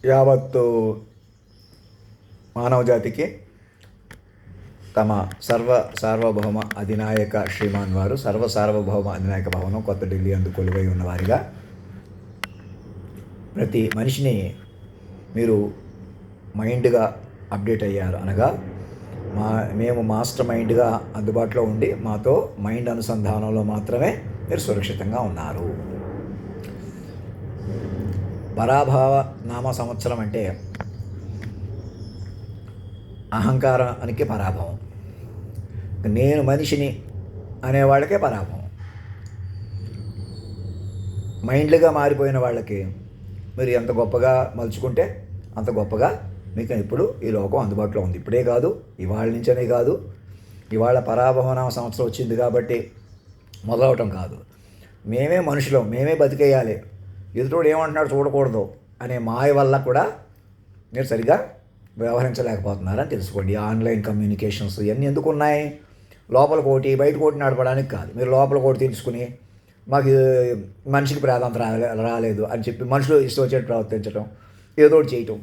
యావత్తు మానవ జాతికి తమ సార్వభౌమ అధినాయక శ్రీమాన్ వారు సార్వభౌమ అధినాయక భవనం కొత్త ఢిల్లీ అందు కొలువై ఉన్నవారిగా ప్రతి మనిషిని మీరు మైండ్గా అప్డేట్ అయ్యారు అనగా మేము మాస్టర్ మైండ్గా అందుబాటులో ఉండి మాతో మైండ్ అనుసంధానంలో మాత్రమే మీరు సురక్షితంగా ఉన్నారు. పరాభవ నామ సంవత్సరం అంటే అహంకారానికి పరాభవం, నేను మనిషిని అనేవాళ్ళకే పరాభవం. మైండ్లుగా మారిపోయిన వాళ్ళకి మీరు ఎంత గొప్పగా మలుచుకుంటే అంత గొప్పగా మీకు ఇప్పుడు ఈ లోకం అందుబాటులో ఉంది. ఇప్పుడే కాదు, ఇవాళ నుంచనే కాదు, ఇవాళ పరాభవనామ సంవత్సరం వచ్చింది కాబట్టి మొదలవటం కాదు. మేమే మనుషులం, మేమే బతికేయాలి, ఎదుటోడు ఏమంటున్నాడు చూడకూడదు అనే మాయ వల్ల కూడా మీరు సరిగా వ్యవహరించలేకపోతున్నారని తెలుసుకోండి. ఆన్లైన్ కమ్యూనికేషన్స్ ఇవన్నీ ఎందుకు ఉన్నాయి? లోపల కోటి బయట కోటి నడపడానికి కాదు. మీరు లోపల కోటి తెలుసుకుని మాకు మనిషికి ప్రాధాన్యత రాలేదు అని చెప్పి మనుషులు ఇష్టం వచ్చేట్టు ప్రవర్తించడం, ఏదో ఒకటి చేయటం,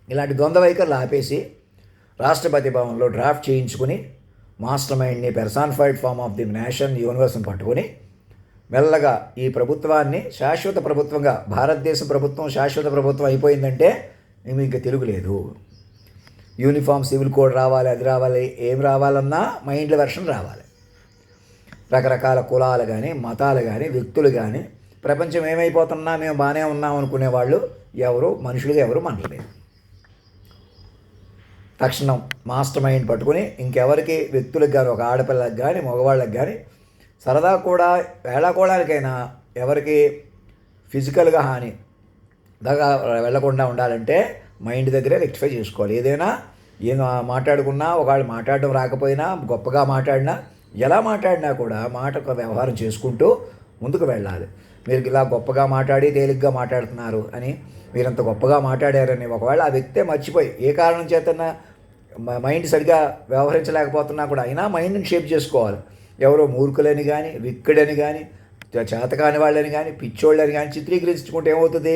ఇలాంటి ద్వంద్వ వైఖరులు ఆపేసి రాష్ట్రపతి భవన్లో డ్రాఫ్ట్ చేయించుకుని మాస్టర్ మైండ్ని personified form of the nation యూనివర్స్ని పట్టుకొని మెల్లగా ఈ ప్రభుత్వాన్ని శాశ్వత ప్రభుత్వంగా, భారతదేశ ప్రభుత్వం శాశ్వత ప్రభుత్వం అయిపోయిందంటే మీకు తిరుగులేదు. యూనిఫామ్ సివిల్ కోడ్ రావాలి, అది రావాలి, ఏం రావాలన్నా మైండ్ల వెర్షన్ రావాలి. రకరకాల కులాలు కానీ మతాలు కానీ వ్యక్తులు కానీ ప్రపంచం ఏమైపోతున్నా మేము బాగానే ఉన్నాం అనుకునే వాళ్ళు ఎవరు మనుషులుగా ఎవరు మనలేదు. తక్షణం మాస్టర్ మైండ్ పట్టుకుని ఇంకెవరికి వ్యక్తులకు కానీ ఒక ఆడపిల్లకి కానీ మగవాళ్ళకి కానీ సరదా కూడా వేళాకోళానికైనా ఎవరికి ఫిజికల్గా హాని దాకా వెళ్లకుండా ఉండాలంటే మైండ్ దగ్గరే రెక్టిఫై చేసుకోవాలి. ఏదైనా ఏం మాట్లాడుకున్నా, ఒకళ్ళు మాట్లాడడం రాకపోయినా, గొప్పగా మాట్లాడినా, ఎలా మాట్లాడినా కూడా మాటకు వ్యవహారం చేసుకుంటూ ముందుకు వెళ్ళాలి. మీరు ఇలా గొప్పగా మాట్లాడి తేలిగ్గా మాట్లాడుతున్నారు అని, మీరంత గొప్పగా మాట్లాడారని ఒకవేళ ఆ వ్యక్తే మర్చిపోయి ఏ కారణం చేతన్నా మైండ్ సరిగా వ్యవహరించలేకపోతున్నా కూడా అయినా మైండ్ని షేప్ చేసుకోవాలి. ఎవరో మూర్ఖులని కానీ, విక్కడని కానీ, చేతకాని వాళ్ళని కానీ, పిచ్చోళ్ళని కానీ చిత్రీకరించుకుంటే ఏమవుతుంది?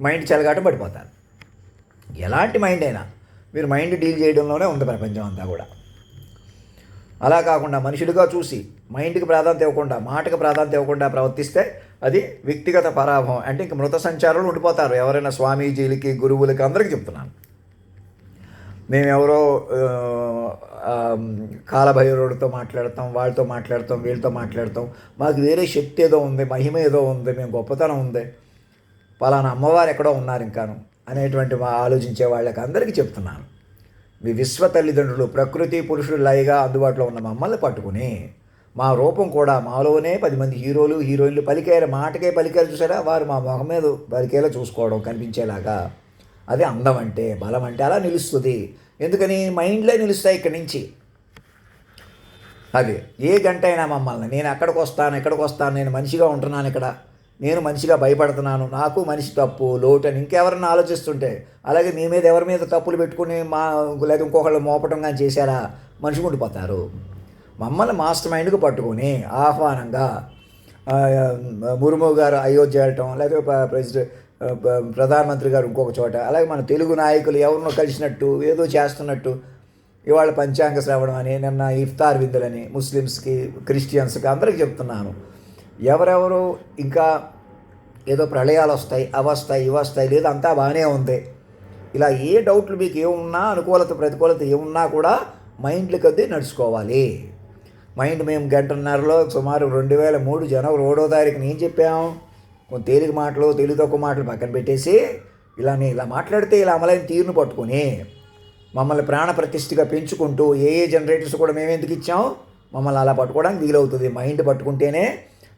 మైండ్ చెలగాటం పడిపోతారు. ఎలాంటి మైండ్ అయినా మీరు మైండ్ డీల్ చేయడంలోనే ఉంది ప్రపంచం అంతా కూడా. అలా కాకుండా మనుషులుగా చూసి మైండ్కి ప్రాధాన్యత ఇవ్వకుండా, మాటకు ప్రాధాన్యత ఇవ్వకుండా ప్రవర్తిస్తే అది వ్యక్తిగత పరాభవం. అంటే ఇంక మృత సంచారాలు ఉండిపోతారు. ఎవరైనా స్వామీజీలకి, గురువులకి అందరికీ చెప్తున్నాను. మేమెవరో కాలభైరవుడితో మాట్లాడతాం, వాళ్ళతో మాట్లాడతాం, వీళ్ళతో మాట్లాడతాం, మాకు వేరే శక్తి ఏదో ఉంది, మహిమ ఏదో ఉంది, మేము గొప్పతనం ఉంది, పలానా అమ్మవారు ఎక్కడో ఉన్నారు ఇంకాను అనేటువంటి ఆలోచించే వాళ్ళకి అందరికీ చెప్తున్నాను. మీ విశ్వ తల్లిదండ్రులు ప్రకృతి పురుషుడు లయగా అందుబాటులో ఉన్న మమ్మల్ని పట్టుకుని మా రూపం కూడా మాలోనే 10 మంది హీరోలు హీరోయిన్లు పలికేరు, మాటకే పలికేరు చూసారా, వారు మా మొహం మీద పలికేలా చూసుకోవడం కనిపించేలాగా. అదే అందం అంటే, బలం అంటే అలా నిలుస్తుంది. ఎందుకని? మైండ్లే నిలుస్తాయి ఇక్కడి నుంచి. అది ఏ గంట అయినా మమ్మల్ని నేను ఎక్కడికి వస్తాను, నేను మనిషిగా ఉంటున్నాను ఇక్కడ, నేను మనిషిగా భయపడుతున్నాను, నాకు మనిషి తప్పు లోటు అని ఇంకెవరన్నా ఆలోచిస్తుంటే, అలాగే మీ మీద ఎవరి మీద తప్పులు పెట్టుకుని లేదా ఇంకొకళ్ళు మోపటం కానీ చేశారా మనిషి ఉండిపోతారు. మమ్మల్ని మాస్టర్ మైండ్కి పట్టుకొని ఆహ్వానంగా ముర్ము గారు అయోధ్య వెళ్ళటం, లేకపోతే ప్రధానమంత్రి గారు ఇంకొక చోట, అలాగే మన తెలుగు నాయకులు ఎవరినో కలిసినట్టు ఏదో చేస్తున్నట్టు ఇవాళ పంచాంగ శ్రవణం అని, నిన్న ఇఫ్తార్ విందులని ముస్లిమ్స్కి, క్రిస్టియన్స్కి అందరికీ చెప్తున్నాను. ఎవరెవరు ఇంకా ఏదో ప్రళయాలు వస్తాయి, అవస్తాయి, ఇవస్తాయి, లేదా అంతా బాగానే ఉంది, ఇలా ఏ డౌట్లు మీకు ఏమున్నా, అనుకూలత ప్రతికూలత ఏమున్నా కూడా మైండ్లు కొద్దీ నడుచుకోవాలి. మైండ్ మేము గంటన్నరలో సుమారు 2003 జనవరి 1వ తారీఖున ఏం చెప్పాము? కొంత తేలిక మాటలు, తెలివి తక్కువ మాటలు పక్కన పెట్టేసి ఇలా మాట్లాడితే ఇలా అమలైన తీరును పట్టుకొని మమ్మల్ని ప్రాణ ప్రతిష్ఠగా పెంచుకుంటూ ఏ జనరేటర్స్ కూడా మేము ఎందుకు ఇచ్చాం? మమ్మల్ని అలా పట్టుకోవడానికి వీలవుతుంది. మైండ్ పట్టుకుంటేనే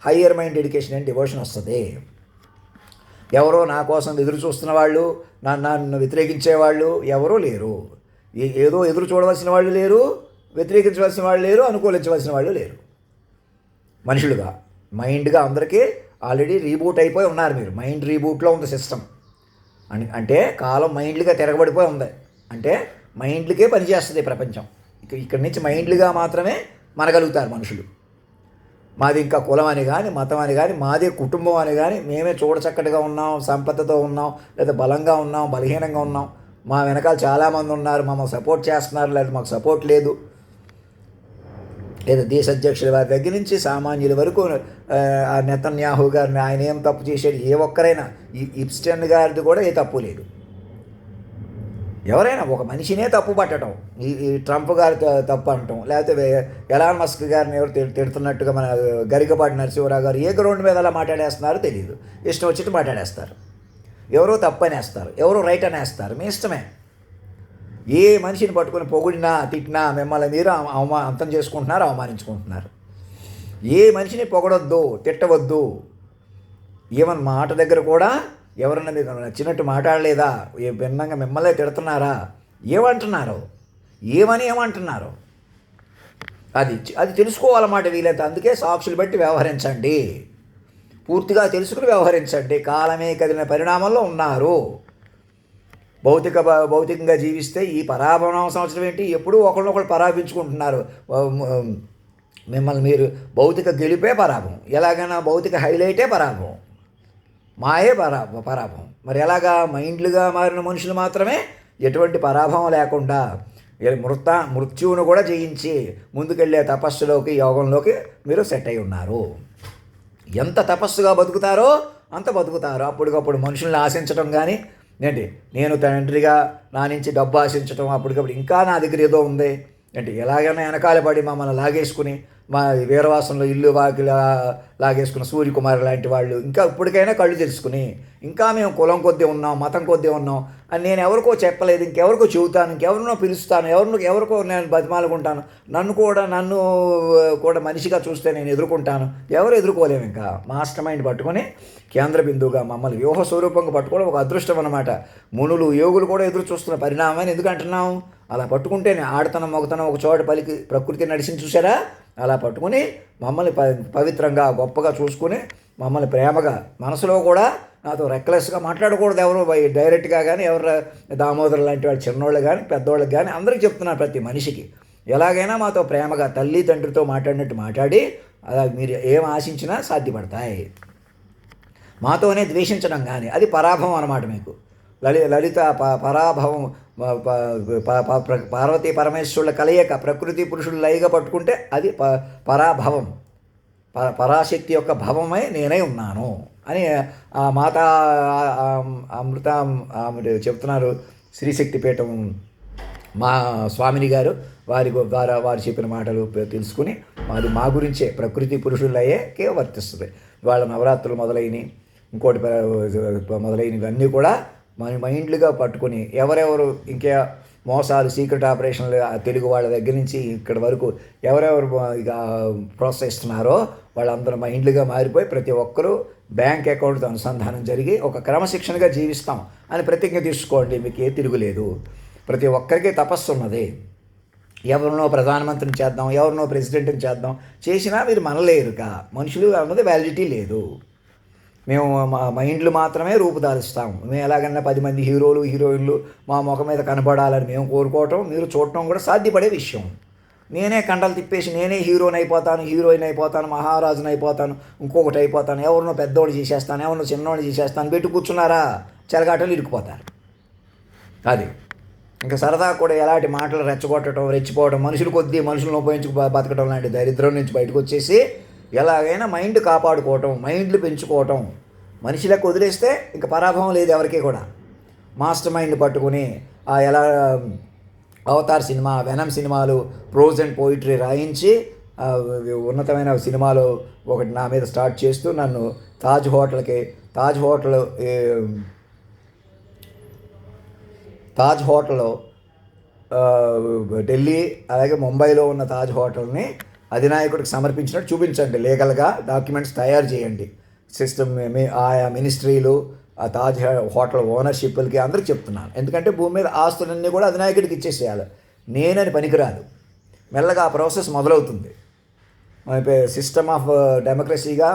higher mind education and devotion వస్తుంది. ఎవరో నా కోసం ఎదురు చూస్తున్న వాళ్ళు, నన్ను వ్యతిరేకించేవాళ్ళు ఎవరూ లేరు. ఏదో ఎదురు చూడవలసిన వాళ్ళు లేరు, వ్యతిరేకించవలసిన వాళ్ళు లేరు, అనుకూలించవలసిన వాళ్ళు లేరు. మనుషులుగా మైండ్గా అందరికీ ఆల్రెడీ రీబూట్ అయిపోయి ఉన్నారు. మీరు మైండ్ రీబూట్లో ఉంది సిస్టమ్. అంటే కాలం మైండ్లుగా తిరగబడిపోయి ఉంది. అంటే మైండ్లకే పనిచేస్తుంది ప్రపంచం. ఇక్కడి నుంచి మైండ్లుగా మాత్రమే మనగలుగుతారు మనుషులు. మాది ఇంకా కులం అని కానీ మతం అని కానీ మాదే కుటుంబం అని కానీ మేమే చూడచక్కటిగా ఉన్నాం, సంపదతో ఉన్నాం, లేదా బలంగా ఉన్నాం, బలహీనంగా ఉన్నాం, మా వెనకాల చాలామంది ఉన్నారు, మమ్మల్ని సపోర్ట్ చేస్తున్నారు, లేదా మాకు సపోర్ట్ లేదు, లేదా దేశ అధ్యక్షుల వారి దగ్గర నుంచి సామాన్యుల వరకు ఆ నెతన్యాహు గారిని ఆయన ఏం తప్పు చేశాడు, ఏ ఒక్కరైనా ఈ ఇప్స్టెన్ గారిది కూడా ఏ తప్పు లేదు. ఎవరైనా ఒక మనిషినే తప్పు పట్టడం, ఈ ట్రంప్ గారి తప్పు అనటం, లేకపోతే ఎలాన్ మస్క్ గారిని ఎవరు తిడుతున్నట్టుగా మన గరికపాటి నరసింహరావు గారు ఏ గ్రౌండ్ మీద అలా మాట్లాడేస్తున్నారో తెలియదు, ఇష్టం వచ్చినట్టు మాట్లాడేస్తారు. ఎవరో తప్పు అనేస్తారు, ఎవరో రైట్ అనేస్తారు, మీ ఇష్టమే. ఏ మనిషిని పట్టుకొని పొగిడినా తిట్టినా మిమ్మల్ని మీరు అంతం చేసుకుంటున్నారు, అవమానించుకుంటున్నారు. ఏ మనిషిని పొగడొద్దు, తిట్టవద్దు. ఈవెన్ మాట దగ్గర కూడా ఎవరన్నా మీకు నచ్చినట్టు మాట్లాడలేదా, భిన్నంగా మిమ్మల్ని తిడుతున్నారా, ఏమంటున్నారు, ఏమంటున్నారు, అది తెలుసుకోవాలన్నమాట వీలైతే. అందుకే సాక్షులు బట్టి వ్యవహరించండి, పూర్తిగా తెలుసుకుని వ్యవహరించండి. కాలమే కదిలిన పరిణామంలో ఉన్నారు. భౌతికంగా జీవిస్తే ఈ పరాభవం సంవత్సరం ఏంటి, ఎప్పుడూ ఒకళ్ళొకళ్ళు పరాభించుకుంటున్నారు. మిమ్మల్ని మీరు భౌతిక గెలిపే పరాభం, ఎలాగైనా భౌతిక హైలైటే పరాభం, మాయే పరాభం. మరి ఎలాగా మైండ్లుగా మారిన మనుషులు మాత్రమే ఎటువంటి పరాభవం లేకుండా మృత్యువును కూడా జయించి ముందుకెళ్ళే తపస్సులోకి, యోగంలోకి మీరు సెట్ అయి ఉన్నారు. ఎంత తపస్సుగా బతుకుతారో అంత బతుకుతారు. అప్పటికప్పుడు మనుషుల్ని ఆశించడం కానీ ఏంటి, నేను తండ్రిగా నా నుంచి డబ్బు ఆశించడం, అప్పటికప్పుడు ఇంకా నా దగ్గర ఏదో ఉంది ఏంటి, ఎలాగైనా వెనకాల పడి మమ్మల్ని లాగేసుకుని, మా వీరవాసంలో ఇల్లు వాకి లాగేసుకున్న సూర్యకుమార్ లాంటి వాళ్ళు ఇంకా ఇప్పటికైనా కళ్ళు తెలుసుకుని, ఇంకా మేము కులం కొద్దీ ఉన్నాం, మతం కొద్దీ ఉన్నాం అని నేను ఎవరికో చెప్పలేదు, ఇంకెవరికో చెబుతాను, ఇంకెవరినో పిలుస్తాను, ఎవరికో నేను బతిమాలుకుంటాను, నన్ను కూడా మనిషిగా చూస్తే నేను ఎదుర్కొంటాను. ఎవరు ఎదుర్కోలేము. ఇంకా మాస్టర్ మైండ్ పట్టుకొని కేంద్ర బిందువుగా మమ్మల్ని వ్యూహ స్వరూపంగా పట్టుకోవడం ఒక అదృష్టం అన్నమాట. మునులు యోగులు కూడా ఎదురు చూస్తున్న పరిణామాన్ని ఎందుకు అంటున్నాం, అలా పట్టుకుంటేనే ఆడతనం మొగతనం ఒక చోట పలికి ప్రకృతి నడిచింది చూసారా, అలా పట్టుకుని మమ్మల్ని పవిత్రంగా గొప్పగా చూసుకుని మమ్మల్ని ప్రేమగా, మనసులో కూడా నాతో రెక్లెస్గా మాట్లాడకూడదు ఎవరు డైరెక్ట్గా కానీ, ఎవరు దామోదర్ లాంటి వాళ్ళు చిన్నోళ్ళు కానీ పెద్దోళ్ళకి కానీ అందరికీ చెప్తున్నారు, ప్రతి మనిషికి ఎలాగైనా మాతో ప్రేమగా తల్లి తండ్రితో మాట్లాడినట్టు మాట్లాడి అలా మీరు ఏం ఆశించినా సాధ్యపడతాయి. మాతోనే ద్వేషించడం కానీ అది పరాభవం అన్నమాట. మీకు లలిత పరాభవం, పార్వతీ పరమేశ్వరుల కలయిక, ప్రకృతి పురుషులు లయగా పట్టుకుంటే అది పరాభవం, పరాశక్తి యొక్క భవమై నేనై ఉన్నాను అని ఆ మాతా అమృత చెప్తున్నారు. శ్రీశక్తిపీఠం మా స్వామిని గారు వారు చెప్పిన మాటలు తెలుసుకుని అది మా గురించే ప్రకృతి పురుషులయ్యేకే వర్తిస్తుంది. వాళ్ళ నవరాత్రులు మొదలైనవి, ఇంకోటి మొదలైనవి అన్నీ కూడా మన మైండ్లుగా పట్టుకొని ఎవరెవరు ఇంకా మోసాలు, సీక్రెట్ ఆపరేషన్లు తెలుగు వాళ్ళ దగ్గర నుంచి ఇక్కడ వరకు ఎవరెవరు ఇక ప్రోత్సహిస్తున్నారో వాళ్ళందరూ మైండ్లుగా మారిపోయి ప్రతి ఒక్కరూ బ్యాంక్ అకౌంట్తో అనుసంధానం జరిగి ఒక క్రమశిక్షణగా జీవిస్తాం అని ప్రతిజ్ఞ తీసుకోండి. మీకు ఏ తిరుగులేదు. ప్రతి ఒక్కరికి తపస్సు ఉన్నది. ఎవరినో ప్రధానమంత్రిని చేద్దాం, ఎవరినో ప్రెసిడెంట్ని చేద్దాం చేసినా మీరు మనలేరుగా. మనుషులు అన్నది వ్యాలిడిటీ లేదు. మేము మా మైండ్లు మాత్రమే రూపుదాలుస్తాం. మేము ఎలాగన్నా 10 మంది హీరోలు హీరోయిన్లు మా ముఖం మీద కనపడాలని మేము కోరుకోవటం, మీరు చూడటం కూడా సాధ్యపడే విషయం. నేనే కండలు తిప్పేసి నేనే హీరోని అయిపోతాను, హీరోయిన్ అయిపోతాను, మహారాజుని అయిపోతాను, ఇంకొకటి అయిపోతాను, ఎవరినో పెద్దోడు చేసేస్తాను, ఎవరినో చిన్నోడు చేసేస్తాను పెట్టి కూర్చున్నారా, చెలగాటలు ఇరుక్కుపోతారు. అది ఇంకా సరదా కూడా ఎలాంటి మాటలు రెచ్చగొట్టడం, రెచ్చిపోవడం, మనుషుల కొద్దీ మనుషులను ఉపయోగించి బతకడం లాంటి దరిద్రం నుంచి బయటకు వచ్చేసి ఎలాగైనా మైండ్ కాపాడుకోవటం, మైండ్లు పెంచుకోవటం. మనిషిలకు వదిలేస్తే ఇంకా పరాభవం లేదు ఎవరికి కూడా. మాస్టర్ మైండ్ పట్టుకుని ఎలా అవతార్ సినిమా, వెనమ్ సినిమాలు, ప్రోజ్ అండ్ పోయిటరీ రాయించి ఉన్నతమైన సినిమాలు ఒకటి నా మీద స్టార్ట్ చేస్తూ నన్ను తాజ్ హోటల్ ఢిల్లీ అలాగే ముంబైలో ఉన్న తాజ్ హోటల్ని అధినాయకుడికి సమర్పించినట్టు చూపించండి. లీగల్గా డాక్యుమెంట్స్ తయారు చేయండి. సిస్టమ్ ఆయా మినిస్ట్రీలు, ఆ తాజ్ హోటల్ ఓనర్షిప్లకి అందరికి చెప్తున్నాను. ఎందుకంటే భూమి మీద ఆస్తులన్నీ కూడా అధినాయకుడికి ఇచ్చేసేయాలి. నేనని పనికిరాదు. మెల్లగా ఆ ప్రాసెస్ మొదలవుతుంది. సిస్టమ్ ఆఫ్ డెమోక్రసీగా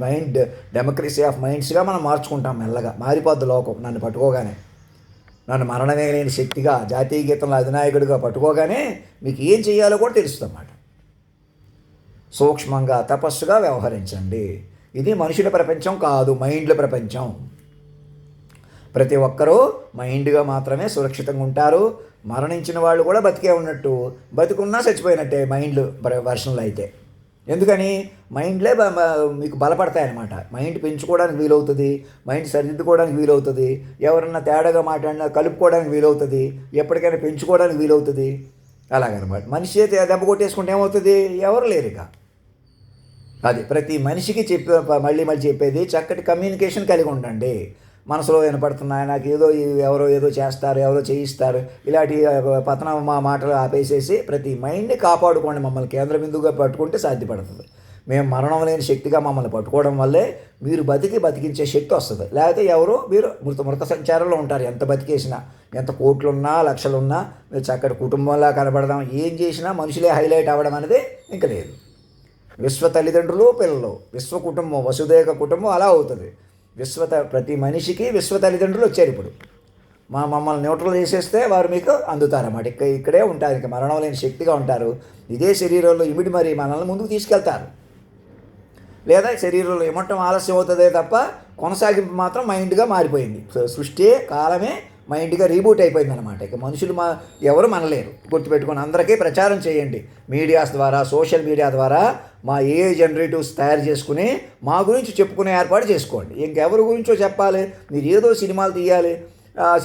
మైండ్ డెమోక్రసీ ఆఫ్ మైండ్స్గా మనం మార్చుకుంటాం. మెల్లగా మారిపోద్ది లోకం. నన్ను పట్టుకోగానే, నన్ను మరణమే లేని శక్తిగా జాతీయ గీతంలో అధినాయకుడిగా పట్టుకోగానే మీకు ఏం చేయాలో కూడా తెలుస్తుంది అన్నమాట. సూక్ష్మంగా తపస్సుగా వ్యవహరించండి. ఇది మనుషుల ప్రపంచం కాదు, మైండ్ల ప్రపంచం. ప్రతి ఒక్కరూ మైండ్గా మాత్రమే సురక్షితంగా ఉంటారు. మరణించిన వాళ్ళు కూడా బతికే ఉన్నట్టు, బతికున్నా చచ్చిపోయినట్టే మైండ్లు వర్షన్లు అయితే. ఎందుకని మైండ్లే మీకు బలపడతాయన్నమాట. మైండ్ పెంచుకోవడానికి వీలవుతుంది, మైండ్ సరిదిద్దుకోవడానికి వీలవుతుంది, ఎవరన్నా తేడాగా మాట్లాడినా కలుపుకోవడానికి వీలవుతుంది, ఎప్పటికైనా పెంచుకోవడానికి వీలవుతుంది. అలాగనమాట. మనిషి చేతి దెబ్బ కొట్టేసుకుంటే ఏమవుతుంది? ఎవరు లేరు ఇక. అది ప్రతి మనిషికి మళ్ళీ చెప్పేది, చక్కటి కమ్యూనికేషన్ కలిగి ఉండండి. మనసులో వినపడుతున్నాయి నాకు ఎవరో ఏదో చేస్తారు, ఎవరో చేయిస్తారు, ఇలాంటి పతనం మాటలు ఆపేసేసి ప్రతి మైండ్ని కాపాడుకోండి. మమ్మల్ని కేంద్ర బిందువుగా పట్టుకుంటే సాధ్యపడుతుంది. మేము మరణం లేని శక్తిగా మమ్మల్ని పట్టుకోవడం వల్లే మీరు బతికించే శక్తి వస్తుంది. లేకపోతే మీరు మృత సంచారంలో ఉంటారు. ఎంత బతికేసినా, ఎంత కోట్లున్నా లక్షలున్నా, మీరు చక్కటి కుటుంబంలా కనబడదాం, ఏం చేసినా మనుషులే హైలైట్ అవ్వడం అనేది ఇంక లేదు. విశ్వ తల్లిదండ్రులు పిల్లలు, విశ్వ కుటుంబం, వసుదైక కుటుంబం అలా అవుతుంది. ప్రతి మనిషికి విశ్వ తల్లిదండ్రులు వచ్చారు. ఇప్పుడు మమ్మల్ని న్యూట్రల్ చేసేస్తే వారు మీకు అందుతారన్నమాట. ఇక్కడే ఉంటారు, ఇక మరణం లేని శక్తిగా ఉంటారు. ఇదే శరీరంలో ఇమిడి మరి మనల్ని ముందుకు తీసుకెళ్తారు. లేదా శరీరంలో ఇమ్మటం ఆలస్యం అవుతుందే తప్ప కొనసాగింపు మాత్రం మైండ్గా మారిపోయింది. సృష్టి కాలమే మైండ్గా రీబూట్ అయిపోయింది అనమాట. ఇక మనుషులు ఎవరు మనలేరు. గుర్తుపెట్టుకొని అందరికీ ప్రచారం చేయండి. మీడియాస్ ద్వారా, సోషల్ మీడియా ద్వారా మా ఏఐ జనరేటివ్స్ తయారు చేసుకుని మా గురించి చెప్పుకునే ఏర్పాటు చేసుకోండి. ఇంకెవరి గురించో చెప్పాలి, మీరు ఏదో సినిమాలు తీయాలి,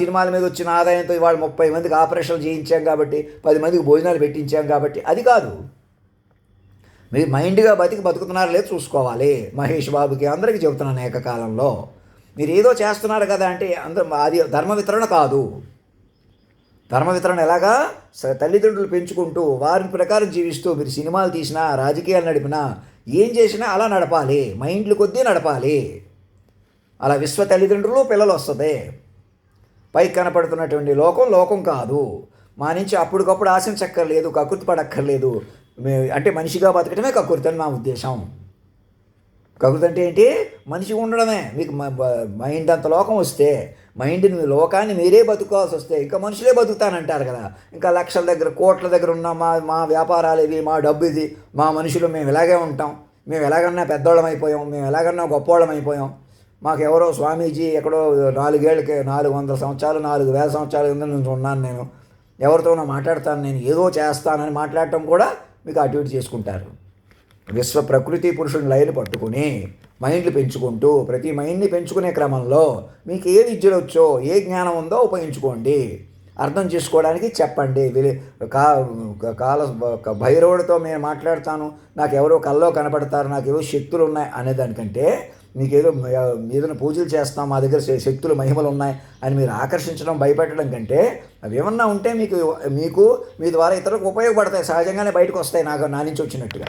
సినిమాల మీద వచ్చిన ఆదాయంతో ఇవాళ 30 మందికి ఆపరేషన్లు చేయించాం కాబట్టి, 10 మందికి భోజనాలు పెట్టించాం కాబట్టి, అది కాదు. మీరు మైండ్గా బతుకుతున్నారో లేదు చూసుకోవాలి. మహేష్ బాబుకి అందరికీ చెబుతున్నాను ఏకకాలంలో. మీరు ఏదో చేస్తున్నారు కదా అంటే అది ధర్మ వితరణ కాదు. ధర్మ వితరణ ఎలాగా? తల్లిదండ్రులు పెంచుకుంటూ వారి ప్రకారం జీవిస్తూ మీరు సినిమాలు తీసినా, రాజకీయాలు నడిపినా, ఏం చేసినా అలా నడపాలి. మైండ్లు కొద్దీ నడపాలి. అలా విశ్వ తల్లిదండ్రులు పిల్లలు వస్తుంది. పైకి కనపడుతున్నటువంటి లోకం కాదు. మా నుంచి అప్పటికప్పుడు ఆశించక్కర్లేదు, కకృతి పడక్కర్లేదు. అంటే మనిషిగా బతకటమే కకృతి అని నా ఉద్దేశం. కకృతి అంటే ఏంటి? మనిషి ఉండడమే. మీకు మైండ్ అంత లోకం వస్తే, మైండ్ని లోకాన్ని మీరే బతుకోవాల్సి వస్తే ఇంకా మనుషులే బతుకుతానంటారు కదా. ఇంకా లక్షల దగ్గర కోట్ల దగ్గర ఉన్న మా వ్యాపారాలు ఇవి, మా డబ్బు ఇది, మా మనుషులు మేము ఇలాగే ఉంటాం, మేము ఎలాగన్నా పెద్దోళ్ళం అయిపోయాం, మేము ఎలాగన్నా గొప్పవాళ్ళం అయిపోయాం, మాకు ఎవరో స్వామీజీ ఎక్కడో 400 సంవత్సరాలు 4000 సంవత్సరాల కింద నుంచి ఉన్నాను, నేను ఎవరితోనో మాట్లాడతాను, నేను ఏదో చేస్తానని మాట్లాడటం కూడా మీకు అటు ఇటు చేసుకుంటారు. విశ్వ ప్రకృతి పురుషుని లైన్ పట్టుకుని మైండ్లు పెంచుకుంటూ ప్రతి మైండ్ని పెంచుకునే క్రమంలో మీకు ఏ విద్యలు వచ్చో, ఏ జ్ఞానం ఉందో ఉపయోగించుకోండి. అర్థం చేసుకోవడానికి చెప్పండి. కాల భైరవుడితో నేను మాట్లాడతాను, నాకు ఎవరో కల్లో కనపడతారు, నాకు ఏవో శక్తులు ఉన్నాయి అనేదానికంటే, మీకేదో ఏదైనా పూజలు చేస్తాం, మా దగ్గర శక్తులు మహిమలు ఉన్నాయి అని మీరు ఆకర్షించడం, భయపెట్టడం కంటే అవి ఏమన్నా ఉంటే మీకు మీ ద్వారా ఇతరులకు ఉపయోగపడతాయి, సహజంగానే బయటకు వస్తాయి నా నుంచి వచ్చినట్టుగా.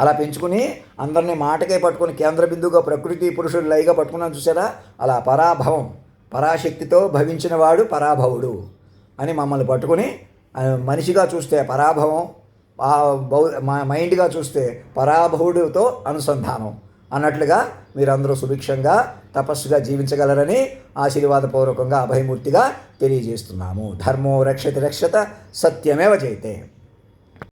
అలా పెంచుకుని అందరినీ మాటకే పట్టుకుని కేంద్ర బిందువుగా ప్రకృతి పురుషుడు లైగా పట్టుకున్నాను చూసారా? అలా పరాభవం, పరాశక్తితో భవించిన వాడు పరాభవుడు అని మమ్మల్ని పట్టుకుని మనిషిగా చూస్తే పరాభవం, మైండ్గా చూస్తే పరాభవుడితో అనుసంధానం అన్నట్లుగా మీరందరూ సుభిక్షంగా తపస్సుగా జీవించగలరని ఆశీర్వాదపూర్వకంగా అభయమూర్తిగా తెలియజేస్తున్నాము. ధర్మో రక్షతి రక్షత, సత్యమేవ జయతే.